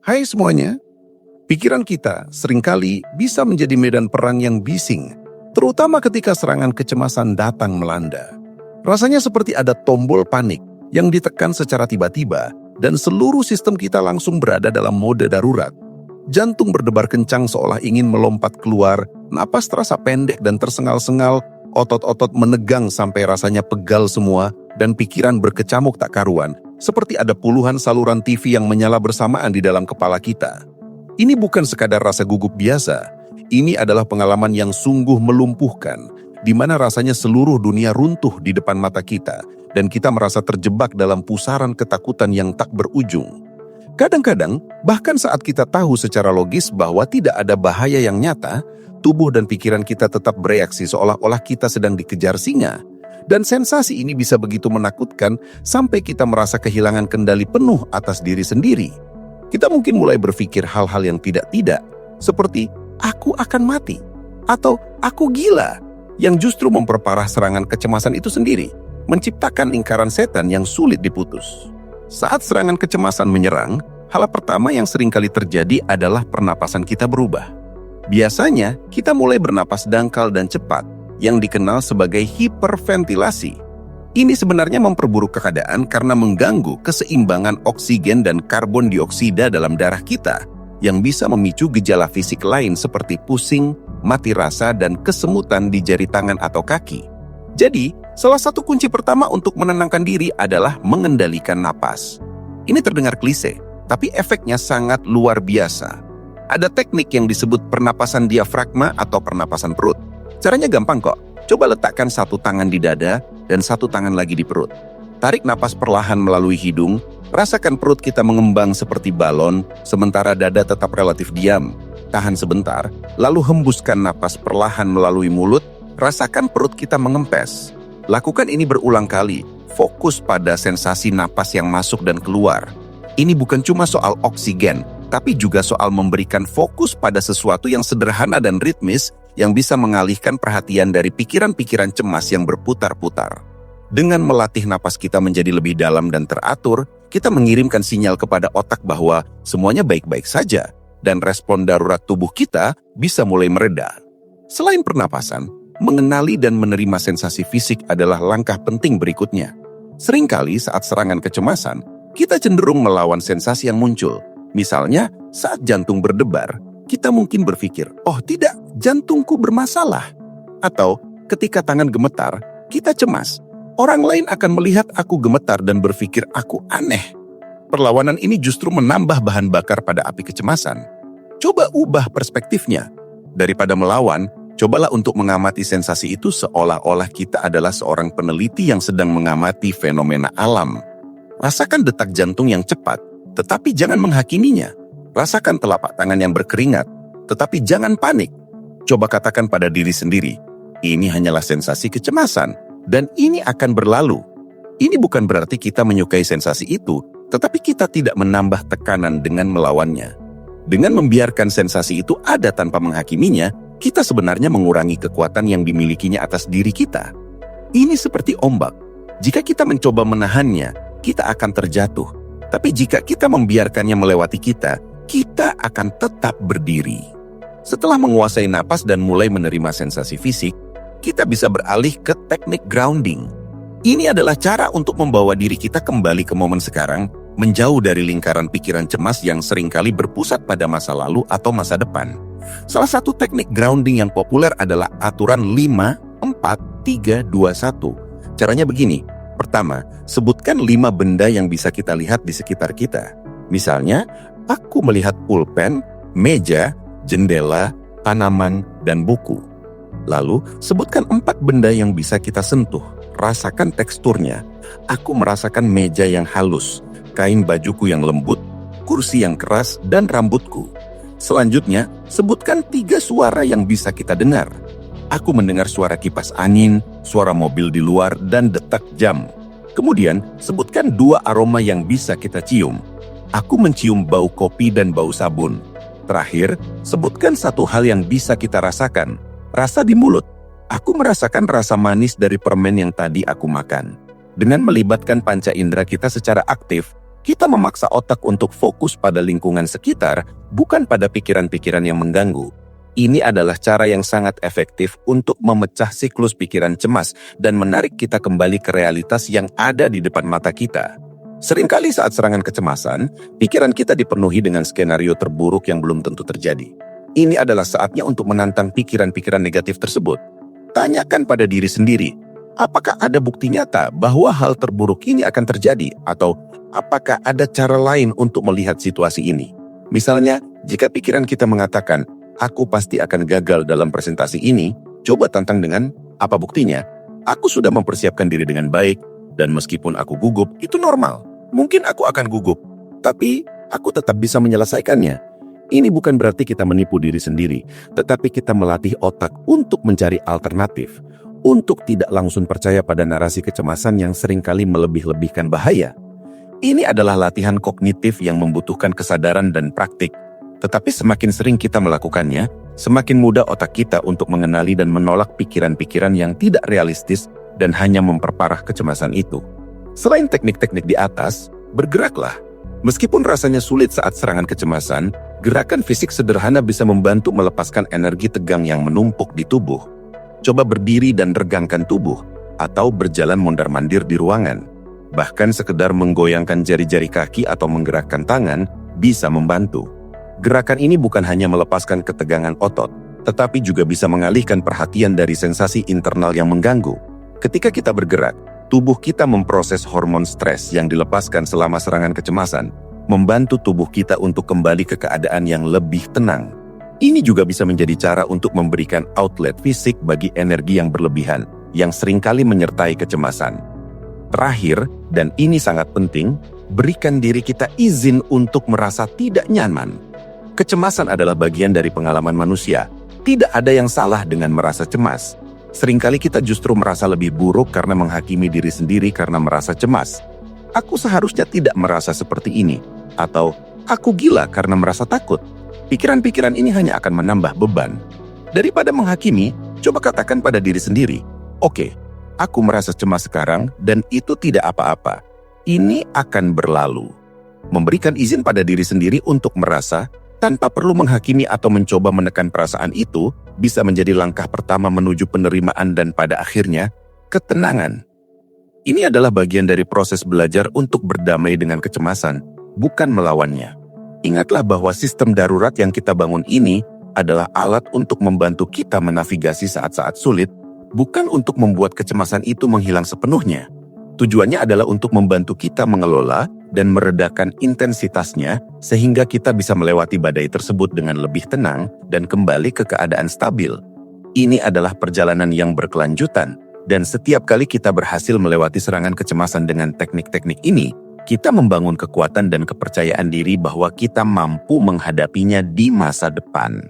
Hai semuanya, pikiran kita seringkali bisa menjadi medan perang yang bising, terutama ketika serangan kecemasan datang melanda. Rasanya seperti ada tombol panik yang ditekan secara tiba-tiba dan seluruh sistem kita langsung berada dalam mode darurat. Jantung berdebar kencang seolah ingin melompat keluar, napas terasa pendek dan tersengal-sengal, otot-otot menegang sampai rasanya pegal semua, dan pikiran berkecamuk tak karuan, seperti ada puluhan saluran TV yang menyala bersamaan di dalam kepala kita. Ini bukan sekadar rasa gugup biasa, ini adalah pengalaman yang sungguh melumpuhkan, di mana rasanya seluruh dunia runtuh di depan mata kita, dan kita merasa terjebak dalam pusaran ketakutan yang tak berujung. Kadang-kadang, bahkan saat kita tahu secara logis bahwa tidak ada bahaya yang nyata, tubuh dan pikiran kita tetap bereaksi seolah-olah kita sedang dikejar singa. Dan sensasi ini bisa begitu menakutkan sampai kita merasa kehilangan kendali penuh atas diri sendiri. Kita mungkin mulai berpikir hal-hal yang tidak-tidak, seperti aku akan mati, atau aku gila, yang justru memperparah serangan kecemasan itu sendiri, menciptakan lingkaran setan yang sulit diputus. Saat serangan kecemasan menyerang, hal pertama yang sering kali terjadi adalah pernapasan kita berubah. Biasanya, kita mulai bernapas dangkal dan cepat, yang dikenal sebagai hiperventilasi. Ini sebenarnya memperburuk keadaan karena mengganggu keseimbangan oksigen dan karbon dioksida dalam darah kita, yang bisa memicu gejala fisik lain seperti pusing, mati rasa, dan kesemutan di jari tangan atau kaki. Jadi, salah satu kunci pertama untuk menenangkan diri adalah mengendalikan napas. Ini terdengar klise, tapi efeknya sangat luar biasa. Ada teknik yang disebut pernapasan diafragma atau pernapasan perut. Caranya gampang kok. Coba letakkan satu tangan di dada dan satu tangan lagi di perut. Tarik napas perlahan melalui hidung, rasakan perut kita mengembang seperti balon, sementara dada tetap relatif diam. Tahan sebentar, lalu hembuskan napas perlahan melalui mulut, rasakan perut kita mengempes. Lakukan ini berulang kali, fokus pada sensasi napas yang masuk dan keluar. Ini bukan cuma soal oksigen, tapi juga soal memberikan fokus pada sesuatu yang sederhana dan ritmis yang bisa mengalihkan perhatian dari pikiran-pikiran cemas yang berputar-putar. Dengan melatih napas kita menjadi lebih dalam dan teratur, kita mengirimkan sinyal kepada otak bahwa semuanya baik-baik saja, dan respon darurat tubuh kita bisa mulai mereda. Selain pernapasan, mengenali dan menerima sensasi fisik adalah langkah penting berikutnya. Seringkali saat serangan kecemasan, kita cenderung melawan sensasi yang muncul. Misalnya, saat jantung berdebar, kita mungkin berpikir, oh tidak, jantungku bermasalah. Atau ketika tangan gemetar, kita cemas. Orang lain akan melihat aku gemetar dan berpikir aku aneh. Perlawanan ini justru menambah bahan bakar pada api kecemasan. Coba ubah perspektifnya. Daripada melawan, cobalah untuk mengamati sensasi itu seolah-olah kita adalah seorang peneliti yang sedang mengamati fenomena alam. Rasakan detak jantung yang cepat, tetapi jangan menghakiminya. Rasakan telapak tangan yang berkeringat, tetapi jangan panik. Coba katakan pada diri sendiri, ini hanyalah sensasi kecemasan, dan ini akan berlalu. Ini bukan berarti kita menyukai sensasi itu, tetapi kita tidak menambah tekanan dengan melawannya. Dengan membiarkan sensasi itu ada tanpa menghakiminya, kita sebenarnya mengurangi kekuatan yang dimilikinya atas diri kita. Ini seperti ombak. Jika kita mencoba menahannya, kita akan terjatuh. Tapi jika kita membiarkannya melewati kita akan tetap berdiri. Setelah menguasai napas dan mulai menerima sensasi fisik, kita bisa beralih ke teknik grounding. Ini adalah cara untuk membawa diri kita kembali ke momen sekarang, menjauh dari lingkaran pikiran cemas yang seringkali berpusat pada masa lalu atau masa depan. Salah satu teknik grounding yang populer adalah aturan 5, 4, 3, 2, 1. Caranya begini. Pertama, sebutkan 5 benda yang bisa kita lihat di sekitar kita. Misalnya, aku melihat pulpen, meja, jendela, tanaman, dan buku. Lalu, sebutkan 4 benda yang bisa kita sentuh. Rasakan teksturnya. Aku merasakan meja yang halus, kain bajuku yang lembut, kursi yang keras, dan rambutku. Selanjutnya, sebutkan 3 suara yang bisa kita dengar. Aku mendengar suara kipas angin, suara mobil di luar, dan detak jam. Kemudian, sebutkan 2 aroma yang bisa kita cium. Aku mencium bau kopi dan bau sabun. Terakhir, sebutkan 1 hal yang bisa kita rasakan. Rasa di mulut. Aku merasakan rasa manis dari permen yang tadi aku makan. Dengan melibatkan panca indera kita secara aktif, Kita memaksa otak untuk fokus pada lingkungan sekitar, bukan pada pikiran-pikiran yang mengganggu. Ini adalah cara yang sangat efektif untuk memecah siklus pikiran cemas dan menarik kita kembali ke realitas yang ada di depan mata kita. Seringkali saat serangan kecemasan, pikiran kita dipenuhi dengan skenario terburuk yang belum tentu terjadi. Ini adalah saatnya untuk menantang pikiran-pikiran negatif tersebut. Tanyakan pada diri sendiri, apakah ada bukti nyata bahwa hal terburuk ini akan terjadi? Atau apakah ada cara lain untuk melihat situasi ini? Misalnya, jika pikiran kita mengatakan, aku pasti akan gagal dalam presentasi ini, coba tantang dengan, apa buktinya? Aku sudah mempersiapkan diri dengan baik, dan meskipun aku gugup, itu normal. Mungkin aku akan gugup, tapi aku tetap bisa menyelesaikannya. Ini bukan berarti kita menipu diri sendiri, tetapi kita melatih otak untuk mencari alternatif, untuk tidak langsung percaya pada narasi kecemasan yang seringkali melebih-lebihkan bahaya. Ini adalah latihan kognitif yang membutuhkan kesadaran dan praktik, tetapi semakin sering kita melakukannya, semakin mudah otak kita untuk mengenali dan menolak pikiran-pikiran yang tidak realistis dan hanya memperparah kecemasan itu. Selain teknik-teknik di atas, bergeraklah. Meskipun rasanya sulit saat serangan kecemasan, gerakan fisik sederhana bisa membantu melepaskan energi tegang yang menumpuk di tubuh. Coba berdiri dan regangkan tubuh, atau berjalan mondar-mandir di ruangan. Bahkan sekedar menggoyangkan jari-jari kaki atau menggerakkan tangan bisa membantu. Gerakan ini bukan hanya melepaskan ketegangan otot, tetapi juga bisa mengalihkan perhatian dari sensasi internal yang mengganggu. Ketika kita bergerak, tubuh kita memproses hormon stres yang dilepaskan selama serangan kecemasan, membantu tubuh kita untuk kembali ke keadaan yang lebih tenang. Ini juga bisa menjadi cara untuk memberikan outlet fisik bagi energi yang berlebihan, yang seringkali menyertai kecemasan. Terakhir, dan ini sangat penting, berikan diri kita izin untuk merasa tidak nyaman. Kecemasan adalah bagian dari pengalaman manusia. Tidak ada yang salah dengan merasa cemas. Seringkali kita justru merasa lebih buruk karena menghakimi diri sendiri karena merasa cemas. Aku seharusnya tidak merasa seperti ini. Atau, aku gila karena merasa takut. Pikiran-pikiran ini hanya akan menambah beban. Daripada menghakimi, coba katakan pada diri sendiri, oke, aku merasa cemas sekarang dan itu tidak apa-apa. Ini akan berlalu. Memberikan izin pada diri sendiri untuk merasa, tanpa perlu menghakimi atau mencoba menekan perasaan itu, bisa menjadi langkah pertama menuju penerimaan dan pada akhirnya, ketenangan. Ini adalah bagian dari proses belajar untuk berdamai dengan kecemasan, bukan melawannya. Ingatlah bahwa sistem darurat yang kita bangun ini adalah alat untuk membantu kita menavigasi saat-saat sulit, bukan untuk membuat kecemasan itu menghilang sepenuhnya. Tujuannya adalah untuk membantu kita mengelola dan meredakan intensitasnya sehingga kita bisa melewati badai tersebut dengan lebih tenang dan kembali ke keadaan stabil. Ini adalah perjalanan yang berkelanjutan, dan setiap kali kita berhasil melewati serangan kecemasan dengan teknik-teknik ini, kita membangun kekuatan dan kepercayaan diri bahwa kita mampu menghadapinya di masa depan.